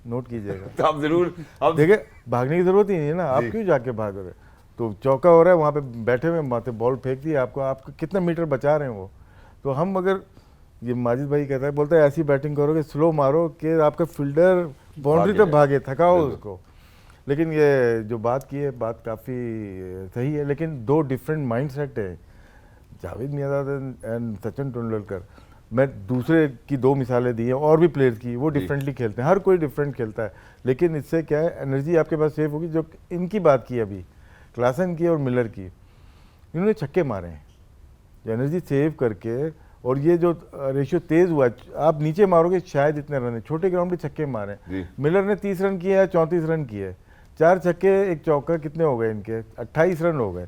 नोट कीजिएगा। तो आप जरूर अब देखिए भागने की जरूरत ही नहीं है ना, आप क्यों जाके भाग रहे? तो चौका हो रहा है, वहाँ पे बैठे हुए माथे बॉल फेंक दी, आपको कितना मीटर बचा रहे हैं वो। तो हम अगर ये माजिद भाई कहता है, बोलता है ऐसी बैटिंग करो कि स्लो मारो कि आपका फील्डर बाउंड्री तक भागे, थकाओ उसको। लेकिन ये जो बात की है, बात काफ़ी सही है, लेकिन दो डिफरेंट माइंड सेट है, जावेद मियांदाद एंड सचिन तेंदुलकर। मैं दूसरे की दो मिसालें दी हैं और भी प्लेयर्स की, वो डिफरेंटली खेलते हैं, हर कोई डिफरेंट खेलता है, लेकिन इससे क्या है, एनर्जी आपके पास सेव होगी। जो इनकी बात की अभी, क्लासन की और मिलर की, इन्होंने छक्के मारे हैं, एनर्जी सेव करके, और ये जो रेशियो तेज हुआ, आप नीचे मारोगे शायद इतने रन है, छोटे ग्राउंड पे छक्के मारे। मिलर ने 30 रन किए है, 34 रन किए, 4 छक्के 1 चौका, कितने हो गए इनके? 28 रन हो गए।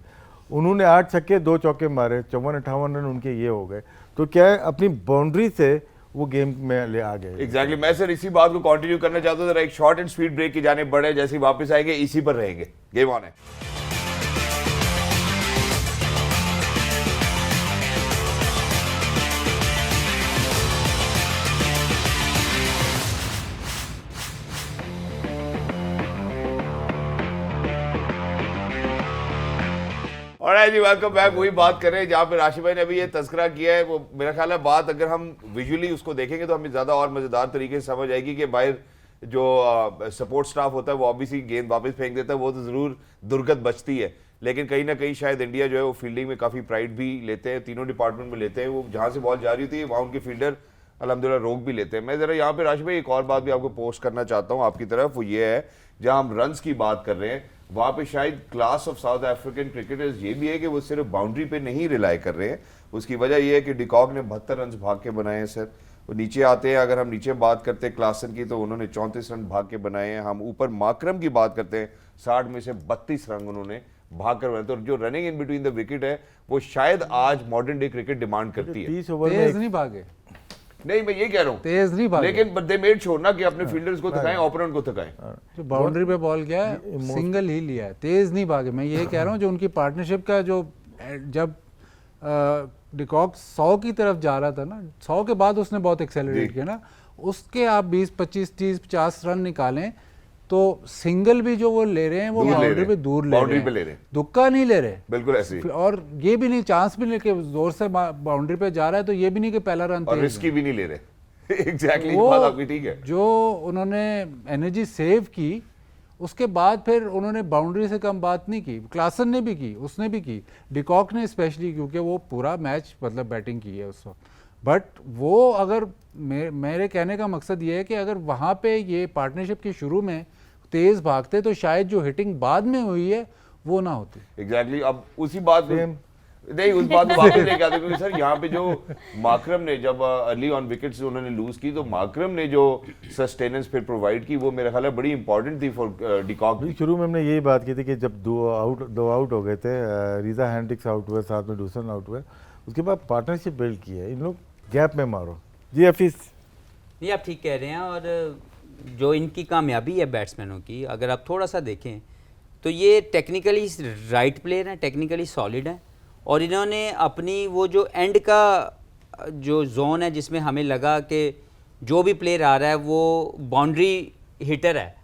उन्होंने 8 छक्के 2 चौके मारे, 54-58 रन उनके ये हो गए। तो क्या है, अपनी बाउंड्री से वो गेम में ले आ गए। एग्जैक्टली मैं सर इसी बात को कंटिन्यू करना चाहता हूँ, जरा एक शॉर्ट एंड स्पीड ब्रेक की जाने बढ़े, जैसे ही वापस आएंगे इसी पर रहेंगे। गेम ऑन है। ऑलराइट जी, वेलकम बैक। वही बात कर रहे हैं जहाँ पे राशिद भाई ने अभी ये तस्करा किया है, वो मेरा ख्याल है बात अगर हम विजुअली उसको देखेंगे तो हमें ज़्यादा और मज़ेदार तरीके से समझ आएगी कि बाहर जो सपोर्ट स्टाफ होता है वो ऑब्वियसली गेंद वापस फेंक देता है, वो तो ज़रूर दुर्गत बचती है, लेकिन कहीं ना कहीं शायद इंडिया जो है वो फील्डिंग में काफ़ी प्राइड भी लेते हैं, तीनों डिपार्टमेंट में लेते हैं। वो जहाँ से बॉल जा रही होती है वहाँ उनके फील्डर अल्हम्दुलिल्लाह रोक भी लेते हैं। मैं ज़रा यहाँ पे राशिद भाई एक और बात भी आपको पोस्ट करना चाहता हूँ आपकी तरफ, वो ये है जहाँ हम रन्स की बात कर रहे हैं, वहाँ पे शायद class of south African cricketers ये भी है कि वो सिर्फ बाउंड्री पे नहीं रिलाई कर रहे हैं। उसकी वजह ये है कि डिकॉक ने 72 रन भाग के बनाए हैं सर। वो नीचे आते हैं, अगर हम नीचे बात करते हैं क्लासन की, तो उन्होंने 34 रन भाग के बनाए हैं। हम ऊपर माकरम की बात करते हैं, 60 में से 32 रन उन्होंने भाग कर बनाए। तो जो running in between the wicket है वो शायद आज मॉडर्न डे क्रिकेट डिमांड करती है। 30 ओवर तेज में नहीं भागे, नहीं मैं ये कह रहा हूँ तेज नहीं भागे, लेकिन बट दे मेड श्योर ना कि अपने फील्डर्स को थकाएं, ओपोनेंट को थकाएं। जो बाउंड्री पे बॉल गया है सिंगल ही लिया है, तेज नहीं भागे। मैं ये कह रहा हूँ जो उनकी पार्टनरशिप का जो जब डिकॉक 100 की तरफ जा रहा था ना, 100 के बाद उसने बहुत एक्सेलरेट किया ना, उसके आप 20 25 30 50 रन निकालें तो सिंगल भी जो वो ले रहे हैं वो बाउंड्री पे दूर ले रहे हैं, दुक्का नहीं ले रहे, बिल्कुल ऐसे ही। और ये भी नहीं चांस भी लेके जोर से बाउंड्री पे जा रहा है, तो ये भी नहीं कि पहला रन और रिस्की भी नहीं ले रहे। एग्जैक्टली वो बात आपकी ठीक है। जो उन्होंने एनर्जी सेव की, उसके बाद फिर उन्होंने बाउंड्री से कम बात नहीं की। क्लासन ने भी की, उसने भी की, डिकॉक ने स्पेशली, क्योंकि वो पूरा मैच मतलब बैटिंग की है उस वक्त। बट वो अगर मेरे कहने का मकसद ये है कि अगर वहाँ पे ये पार्टनरशिप के शुरू में तेज भागते तो शायद जो हिटिंग बाद में हुई है वो ना होती। एग्जैक्टली अब उसी बात नहीं, उस बात को वापस लेके आते, क्योंकि सर यहाँ पे जो माकरम ने जब अर्ली ऑन विकेट्स उन्होंने लूज की, तो माकरम ने जो सस्टेनेंस फिर प्रोवाइड की वो मेरा ख्याल है बड़ी इंपॉर्टेंट थी फॉर डिकॉक। शुरू में हमने यही बात की थी कि जब दो आउट हो गए थे, रीजा हैंड्रिक्स आउट हुए, साथ में डूसन आउट हुए, उसके बाद पार्टनरशिप बिल्ड की है, इन लोग गैप में मारो। जी हफीज, ये आप ठीक कह रहे हैं। और जो इनकी कामयाबी है बैट्समैनों की, अगर आप थोड़ा सा देखें तो ये टेक्निकली राइट प्लेयर हैं, टेक्निकली सॉलिड हैं, और इन्होंने अपनी वो जो एंड का जो जोन है जिसमें हमें लगा कि जो भी प्लेयर आ रहा है वो बाउंड्री हिटर है,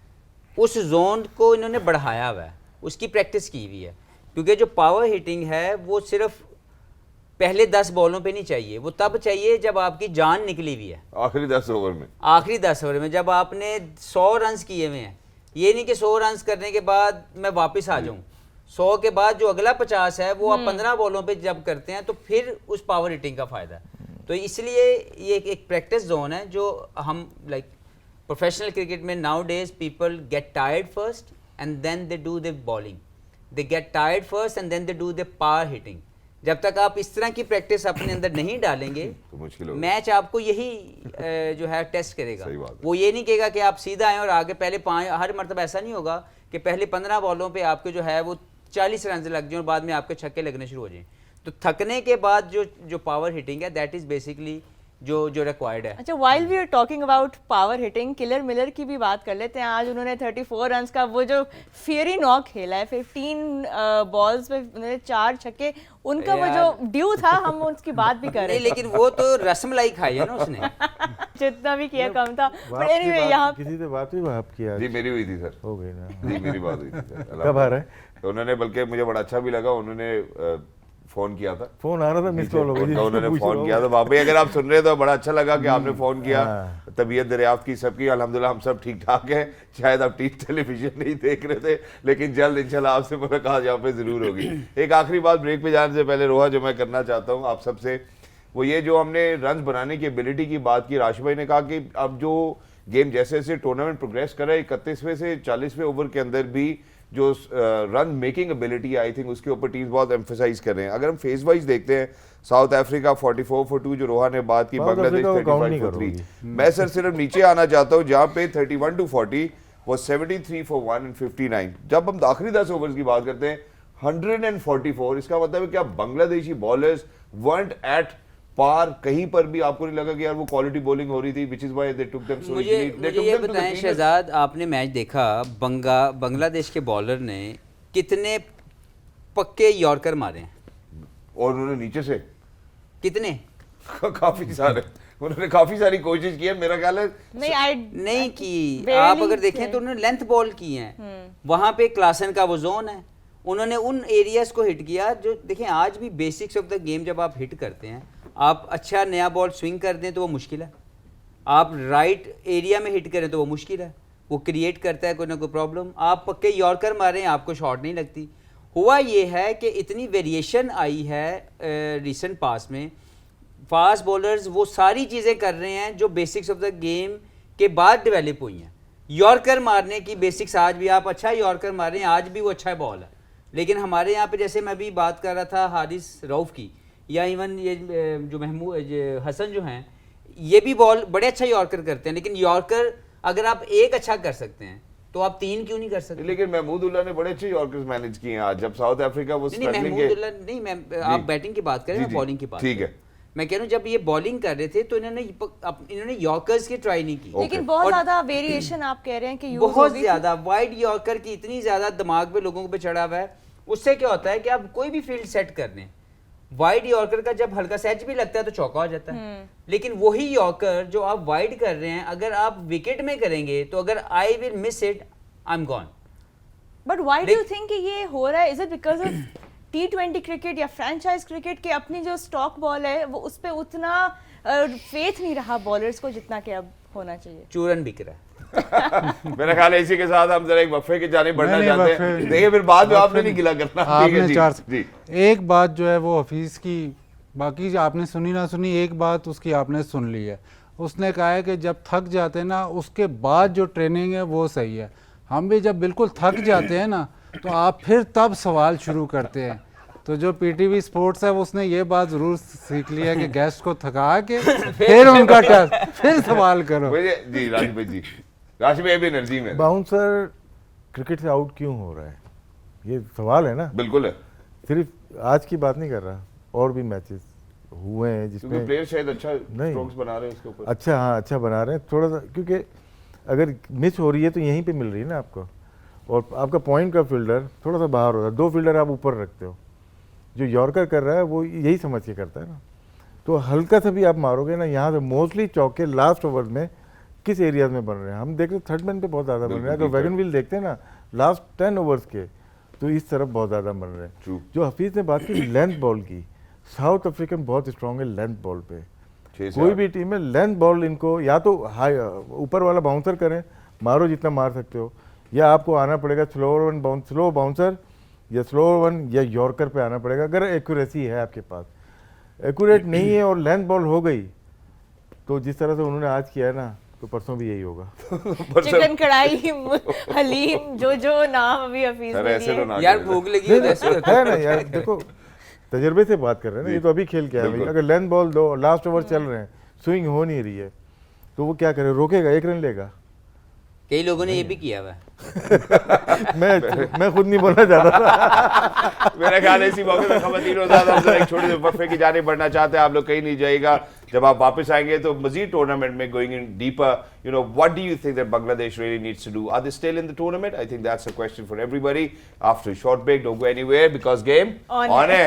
उस जोन को इन्होंने बढ़ाया हुआ है, उसकी प्रैक्टिस की हुई है। क्योंकि जो पावर हिटिंग है वो सिर्फ पहले 10 बॉलों पे नहीं चाहिए, वो तब चाहिए जब आपकी जान निकली हुई है, आखिरी 10 ओवर में। आखिरी 10 ओवर में जब आपने 100 रन किए हुए हैं। ये नहीं कि 100 रन करने के बाद मैं वापस आ जाऊं, 100 के बाद जो अगला 50 है वो आप 15 बॉलों पे जब करते हैं तो फिर उस पावर हिटिंग का फायदा है। तो इसलिए ये एक प्रैक्टिस जोन है जो हम लाइक प्रोफेशनल क्रिकेट में nowadays people get tired first and then they do the bowling, they get tired first and then they do the power hitting. जब तक आप इस तरह की प्रैक्टिस अपने अंदर नहीं डालेंगे तो मुश्किल होगा। मैच आपको यही जो है टेस्ट करेगा। सही बात है। वो ये नहीं कहेगा कि आप सीधा आए और आगे पहले 5, हर मरतबा ऐसा नहीं होगा कि पहले 15 बॉलों पे आपके जो है वो 40 रन लग जाए और बाद में आपके छक्के लगने शुरू हो जाएं। तो थकने के बाद जो पावर हिटिंग है दैट इज बेसिकली जो रिक्वायर्ड है। अच्छा, while we are talking about power hitting, killer Miller की भी बात कर लेते हैं। आज उन्होंने 34 रन्स का वो जो फियरी नॉक खेला है, 15 बॉल्स पे उन्होंने 4 छक्के, उनका वो जो ड्यू था हम उसकी बात भी कर रहे नहीं, थे। लेकिन वो तो रसमलाई खाई है ना उसने। जितना भी किया कम था। वाप बट की एनीवे बात- यहाँ किसी से बात हुई वाप की आज? जी मेरी हुई थी सर, हो गई ना। जी मेरी बात हुई थी सर। कब आ रहा है? तो उन्होंने, बल्कि मुझे बड़ा अच्छा भी लगा, उन्होंने फोन किया था। फोन आ रहा था, मिस कॉल हो गई थी, उन्होंने पूछ फोन रहा किया हूँ। तो वापस अगर आप सुन रहे हो तो बड़ा अच्छा लगा कि आपने फोन किया। हाँ। तबीयत दरियाफ्त की सबकी, अल्हम्दुलिल्लाह हम सब ठीक ठाक हैं। शायद आप टेलीविजन नहीं देख रहे थे, लेकिन जल्द इंशाल्लाह आपसे मुलाकात यहाँ पे जरूर होगी। एक आखिरी बात ब्रेक पे जाने से पहले रोहा जो मैं करना चाहता हूँ आप सबसे, वो ये जो हमने रन बनाने की एबिलिटी की बात की, राशिद भाई ने कहा कि अब जो गेम जैसे जैसे टूर्नामेंट प्रोग्रेस कर रहा है, 31वें से 40वें ओवर के अंदर भी जो run making ability I think उसके ऊपर टीम्स बहुत एम्फेसाइज कर रहे हैं। अगर हम फेज वाइज देखते हैं, साउथ अफ्रीका 44 for 2 जो रोहा ने बात की, साउथ बांग्लादेश अफ्रीका को काउंट 35 नहीं for 3। करोगी। मैं सर सिर्फ नीचे आना चाहता हूँ जहाँ पे 31 to 40 वो 73 for 1 and 59। जब हम आखिरी 10 ओवर्स की बात करते हैं 144, इसका मतलब है क्या बांग्लादेशी बॉलर्स weren't at पार, कहीं पर भी आपको नहीं लगा कि यार वो क्वालिटी बॉलिंग हो रही थी, which is why they took them so मुझे easily? They took ये them to the बताएं cleaners। शहजाद, आपने मैच देखा, बांग्लादेश के बॉलर ने कितने पक्के यॉर्कर मारे हैं? और उन्होंने नीचे से कितने? काफी सारे, उन्होंने काफी सारी कोशिश की है, मेरा ख्याल है नहीं, आई नहीं की। barely आप अगर देखें किए। तो उन्होंने लेंथ बॉल की हैं। वहां पे क्लासन का वो जोन है, उन्होंने उन एरियाज को हिट किया जो देखें आज भी बेसिक्स ऑफ द गेम जब आप हिट करते हैं, आप अच्छा नया बॉल स्विंग कर दें तो वो मुश्किल है, आप राइट एरिया में हिट करें तो वो मुश्किल है, वो क्रिएट करता है कोई ना कोई प्रॉब्लम। आप पक्के यॉर्कर मारें आपको शॉट नहीं लगती। हुआ ये है कि इतनी वेरिएशन आई है रिसेंट पास में, फास्ट बॉलर्स वो सारी चीज़ें कर रहे हैं जो बेसिक्स ऑफ द गेम के बाद डेवलप हुई हैं। यॉर्कर मारने की बेसिक्स आज भी आप अच्छा यॉर्कर मार रहे हैं, आज भी वो अच्छा बॉल है, लेकिन हमारे यहाँ पे जैसे मैं अभी बात कर रहा था हारिस रऊफ की, या इवन ये जो महमूद हसन जो हैं, ये भी बॉल बड़े अच्छा यॉर्कर करते हैं, लेकिन यॉर्कर अगर आप एक अच्छा कर सकते हैं तो आप 3 क्यों नहीं कर सकते? लेकिन महमूदुल्लाह ने बड़े अच्छे यॉर्कर्स मैनेज किए हैं आज, जब साउथ अफ्रीका वो नहीं स्ट्रगलिंग महमूदुल्लाह नहीं, मैं आप बैटिंग की बात करें, जी, मैं जी, बॉलिंग की बात ठीक करूं। है। मैं कह रहा हूं जब ये बॉलिंग कर रहे थे तो इन्होंने यॉर्कर्स की ट्राई नहीं की। लेकिन बहुत ज्यादा वेरिएशन आप कह रहे हैं कि यूज बहुत ज्यादा वाइड यॉर्कर की इतनी ज्यादा दिमाग पे लोगों पे चढ़ा हुआ है, उससे क्या होता है कि आप कोई भी फील्ड सेट कर दें, वाइड यॉर्कर का जब हल्का सेच भी लगता है तो चौका हो जाता है, लेकिन वही यॉर्कर जो आप वाइड कर रहे हैं अगर आप विकेट में करेंगे तो अगर I will miss it, I am gone. But why do you think कि ये हो रहा है? Is it because of T20 cricket या फ्रेंचाइज क्रिकेट के अपनी जो स्टॉक बॉल है वो उस पे उतना फेथ नहीं रहा बॉलर्स को जितना कि अब होना चाहिए? चूरन बिक रहा है। मेरा ख्याल है इसी के साथ हम जरा एक वक्फे की जाने बढ़ना नहीं, चाहते हैं। वक्फे- देखिए फिर बाद में आपने नहीं गिला करना। ठीक है आपने जी, 4 जी। एक बात जो है वो हफीज़ की, बाकी जो आपने सुनी ना सुनी, एक बात उसकी आपने सुन ली है। उसने कहा है कि जब थक जाते हैं ना उसके बाद जो ट्रेनिंग है वो सही है। हम भी जब बिल्कुल थक जाते हैं ना तो आप फिर तब सवाल शुरू करते हैं। तो जो पीटीवी स्पोर्ट्स है उसने ये बात ज़रूर सीख लिया कि गेस्ट को थका के फिर उनका टेस्ट, फिर सवाल करो। मुझे जी राशिद भाई जी, राशिद भाई भी एनर्जी में बाउंसर क्रिकेट से आउट क्यों हो रहा है, ये सवाल है ना। बिल्कुल है, सिर्फ आज की बात नहीं कर रहा, और भी मैचेस हुए हैं क्योंकि जिसमें प्लेयर शायद अच्छा नहीं। स्ट्रोक्स बना रहे हैं उसके ऊपर। अच्छा, हाँ अच्छा बना रहे हैं थोड़ा सा, क्योंकि अगर मिस हो रही है तो यहीं पे मिल रही है ना आपको, और आपका पॉइंट का फील्डर थोड़ा सा बाहर हो रहा है, 2 फील्डर आप ऊपर रखते हो, जो यॉर्कर कर रहा है वो यही समझ के करता है ना। तो हल्का सा भी आप मारोगे ना, यहाँ से मोस्टली चौके लास्ट ओवर में किस एरियाज में बन रहे हैं हम देख रहे हैं, थर्ड मैन पे बहुत ज़्यादा बन रहे हैं। अगर वैगन व्हील देखते हैं ना लास्ट 10 ओवर्स के, तो इस तरफ बहुत ज़्यादा बन रहे True. हैं। जो हफीज़ ने बात की लेंथ बॉल की, साउथ अफ्रीकन बहुत स्ट्रॉन्ग है लेंथ बॉल पे। 6 से कोई 8। भी टीम में लेंथ बॉल इनको या तो हाई ऊपर वाला बाउंसर करें, मारो जितना मार सकते हो, या आपको आना पड़ेगा स्लो बाउंसर या स्लो वन या यॉर्कर पे आना पड़ेगा, अगर एक्यूरेसी है आपके पास। एक्यूरेट नहीं है और लेंथ बॉल हो गई तो जिस तरह से उन्होंने आज किया है ना, तो परसों भी यही होगा। चिकन कढ़ाई, हलीम, जो जो नाम अभी हफीज सर ने ऐसे तो लिए। ना यार करें। भूख लगी है, ऐसे होता है ना यार, देखो तजर्बे से बात कर रहे हैं ना, ये तो अभी खेल के आया भाई। बिल्कुल। अगर लेंथ बॉल दो, लास्ट ओवर चल रहे हैं, स्विंग हो नहीं रही है, तो वो क्या करे, रोकेगा, 1 रन लेगा। कई लोगों ने ये भी किया हुआ है। मैं खुद नहीं बोलना चाहता था। मेरा ख्याल है इसी मौके पर खवातीन आजाद हम जरा एक छोटे से वक्फे की जाने बढ़ना चाहते हैं। आप लोग कहीं नहीं जाइएगा, जब आप वापस आएंगे तो मजीद टूर्नामेंट में going in deeper, you know, what do you think that Bangladesh really needs to do? Are they still in the tournament? I think that's a question for everybody after a short break. Don't go anywhere because game on है।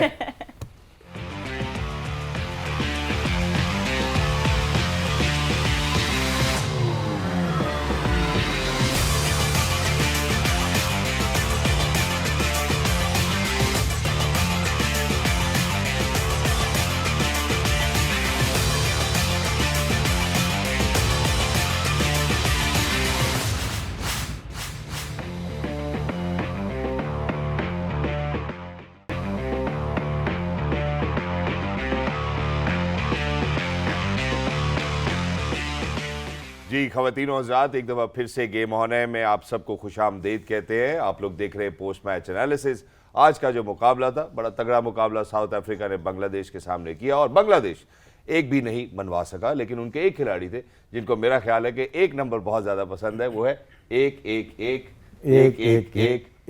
जी खवातीन और हज़रात, एक दफ़ा फिर से game on है में आप सबको खुशामदीद कहते हैं। आप लोग देख रहे हैं पोस्ट मैच एनालिसिस। आज का जो मुकाबला था, बड़ा तगड़ा मुकाबला साउथ अफ्रीका ने बांग्लादेश के सामने किया और बांग्लादेश एक भी नहीं मनवा सका, लेकिन उनके एक खिलाड़ी थे जिनको मेरा ख्याल है कि एक नंबर बहुत ज़्यादा पसंद है, वो है 1-1-1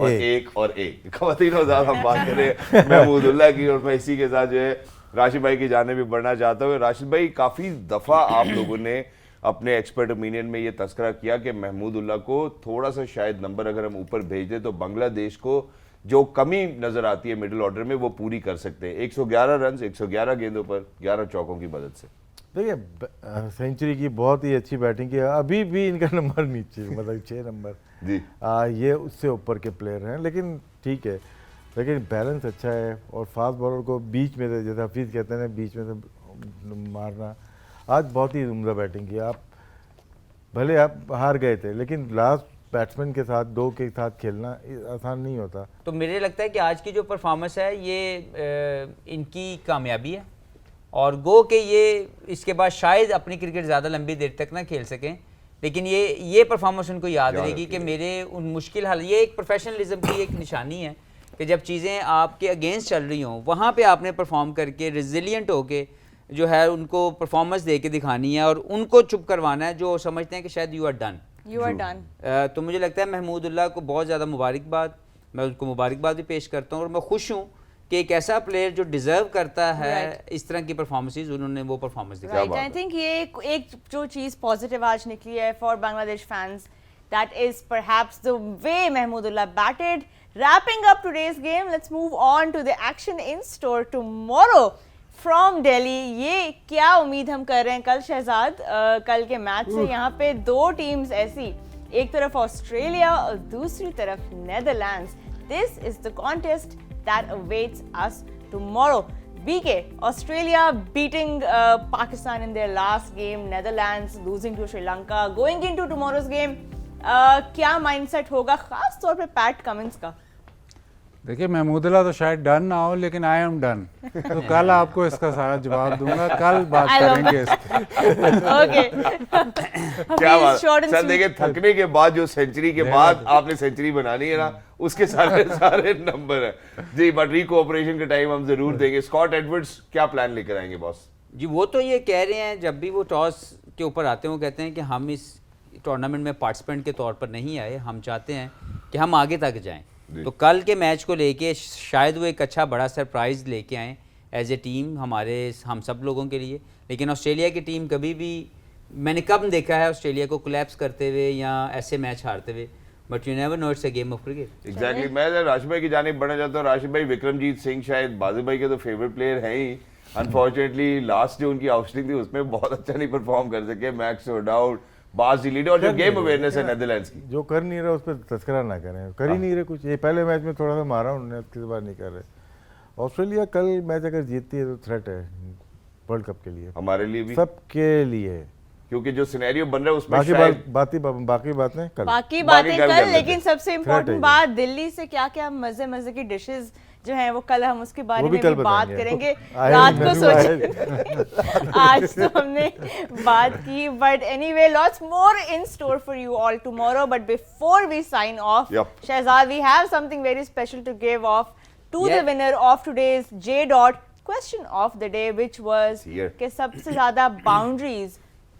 और एक। खवातीन और हज़रात, हम बात करें महमूदुल्लाह की और मैं इसी के साथ जो है राशिद भाई की जाने भी बढ़ना चाहता हूँ। राशिद भाई, काफ़ी दफ़ा आप लोगों ने अपने एक्सपर्ट ओपिनियन में ये तस्करा किया कि महमूदुल्लाह को थोड़ा सा शायद नंबर अगर हम ऊपर भेज दें तो बांग्लादेश को जो कमी नजर आती है मिडिल ऑर्डर में वो पूरी कर सकते हैं। 111 रन 111 गेंदों पर 11 चौकों की मदद से। देखिए, सेंचुरी की बहुत ही अच्छी बैटिंग की, अभी भी इनका नंबर नीचे, मतलब 6 नंबर जी। ये उससे ऊपर के प्लेयर हैं, लेकिन ठीक है, लेकिन बैलेंस अच्छा है और फास्ट बॉलर को बीच में से, जैसे हफीज़ कहते हैं, बीच में से मारना। आज बहुत ही उम्दा बैटिंग की। आप भले आप हार गए थे, लेकिन लास्ट बैट्समैन के साथ 2 के साथ खेलना आसान नहीं होता। तो मुझे लगता है कि आज की जो परफॉर्मेंस है ये इनकी कामयाबी है और गो के ये इसके बाद शायद अपनी क्रिकेट ज़्यादा लंबी देर तक ना खेल सकें, लेकिन ये परफॉर्मेंस उनको याद रहेगी कि मेरे उन मुश्किल हाल, ये एक प्रोफेशनलिज्म की एक निशानी है कि जब चीज़ें आपके अगेंस्ट चल रही हों वहाँ पे आपने परफॉर्म करके रिजिलियंट होके जो है उनको परफॉर्मेंस दे के दिखानी है और उनको चुप करवाना है जो समझते हैं कि शायद यू आर डन। तो मुझे लगता है महमूदुल्लाह को बहुत ज़्यादा मुबारकबाद, मैं उनको मुबारकबाद भी पेश करता हूँ और मैं खुश हूँ कि एक ऐसा प्लेयर जो डिजर्व करता है इस तरह की परफॉर्मेंसेज, उन्होंने वो परफॉर्मेंस दिखाई। आई थिंक ये एक जो चीज़ पॉजिटिव आज निकली है for Bangladesh fans, that is perhaps the way Mahmudullah batted. Wrapping up today's game, let's move on to the action in store tomorrow from Delhi. ये क्या उम्मीद हम कर रहे हैं कल शहजाद, कल के मैच से? यहाँ पे 2 टीम्स ऐसी, एक तरफ ऑस्ट्रेलिया और दूसरी तरफ Netherlands. This is the contest that awaits us tomorrow. BK, Australia beating Pakistan in their last game, Netherlands losing to Sri Lanka. Going into tomorrow's game, क्या माइंडसेट होगा खास तौर पे पैट कमिंस का? देखिए, महमूदुल्लाह तो शायद डन ना हो, लेकिन आई एम डन। तो कल आपको इसका सारा जवाब दूंगा, कल बात करेंगे इस ओके। क्या बात सर, देखिए थकने के बाद जो सेंचुरी के बाद आपने सेंचुरी बनानी है ना, उसके सारे सारे नंबर है जी। बट रिकोऑपरेशन के टाइम हम जरूर देंगे। स्कॉट एडवर्ड्स क्या प्लान लेकर आएंगे बॉस जी? वो तो ये कह रहे हैं, जब भी वो टॉस के ऊपर आते हैं वो कहते हैं कि हम इस टूर्नामेंट में पार्टिसिपेंट के तौर पर नहीं आए, हम चाहते हैं कि हम आगे तक जाएं। तो कल के मैच को लेके शायद वो एक अच्छा बड़ा सरप्राइज़ लेके आएँ एज ए टीम हम सब लोगों के लिए। लेकिन ऑस्ट्रेलिया की टीम कभी भी, मैंने कब देखा है ऑस्ट्रेलिया को कोलैप्स करते हुए या ऐसे मैच हारते हुए, but you never know, it's a game of cricket. Exactly. मैं राशिद भाई की जानिब बढ़ना चाहता हूँ। राशिद भाई, विक्रमजीत सिंह शायद बाजी भाई के तो फेवरेट प्लेयर हैं ही। अनफॉर्चुनेटली लास्ट जो उनकी आउटस्विंग थी उसमें बहुत अच्छा नहीं परफॉर्म कर सके। मैक्स डाउट, बाजी लीडर और जो गेम अवेयरनेस है नेदरलैंड्स की, जो कर नहीं रहा उस पर तस्करा ना करें, कर ही नहीं रहे कुछ। ये पहले मैच में थोड़ा सा मारा उन्होंने, उसके बाद नहीं कर रहे। ऑस्ट्रेलिया कल मैच अगर जीतती है तो थ्रेट है वर्ल्ड कप के लिए, हमारे लिए भी, सबके लिए, क्योंकि जो सिनेरियो बन रहा है उसमें बाकी शायद बातें कल, बाकी बातें कल कल। लेकिन सबसे इम्पोर्टेंट है। बात, दिल्ली से क्या क्या मजे मजे की डिशेस जो हैं वो कल हम उसके बारे वो भी में कल भी बात बताएंगे। करेंगे। आए रात को मेनू सोचे आज तो हमने बात की, but anyway lots more in store for you all tomorrow. But before we sign off, Yep. Shahzad, we have something very special to give off to the Yeah. winner of today's J Dot question of the day, which was Here. कि सबसे ज़्यादा boundaries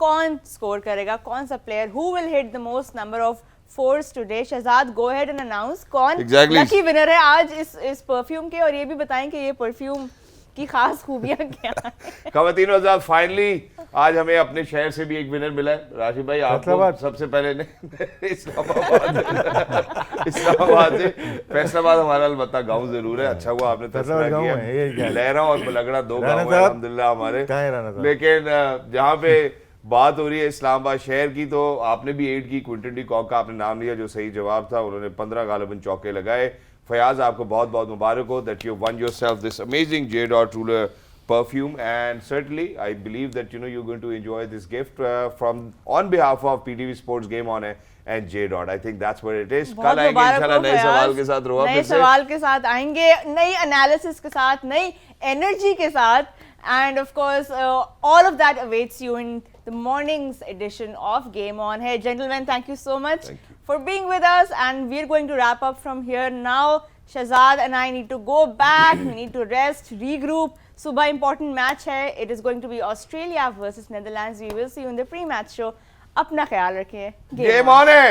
कौन score करेगा, कौन सा player, who will hit the most number of fours today? Shahzad, go ahead and announce कौन Exactly. lucky winner है आज इस परफ्यूम के, और ये भी बताएं कि ये परफ्यूम की खास खूबियां क्या हैं। खवातीन और हज़रात, फाइनली आज हमें अपने शहर से भी एक विनर मिला है। राशिद भाई, आपको फैसलाबाद। सबसे पहले ने इस्लामाबाद से। फैसलाबाद हमारा अलबत्ता गांव जरूर है। अच्छा हुआ आपने फैसलाबाद तस्करा गाँव किया। है, ये क्या है? लहरा और बलगड़ा दो राणा गांव है साहब, अल्हम्दुलिल्लाह हमारे। कहाँ है राणा साहब? लेकिन जहाँ पे बात हो रही है इस्लामाबाद शहर की, तो आपने भी एड की, क्विंटन डी कॉक का आपने नाम लिया जो सही जवाब था। उन्होंने 15 गालिबन चौके लगाए। फयाज, आपको बहुत बहुत मुबारक हो that you one yourself this amazing J Dot Ruler perfume, and certainly I believe that you're going to enjoy this gift from on behalf of PTV Sports Game On and J Dot. I think that's what it is. बहुत कल आएंगे मुबारक इंशाल्लाह हो नए फयाज। सवाल के साथ। रोआ नए फिर से सवाल के साथ आएंगे, नई एनालिसिस के साथ, नई एनर्जी के साथ, and of course all of that awaits you in the mornings edition of game on है। Gentleman, thank you so much for being with us, and we're going to wrap up from here now. Shahzad and I need to go back, we need to rest, regroup. Subah important match hai. It is going to be Australia versus Netherlands. We will see you in the pre-match show. अपना ख्याल रखिए। Game On है।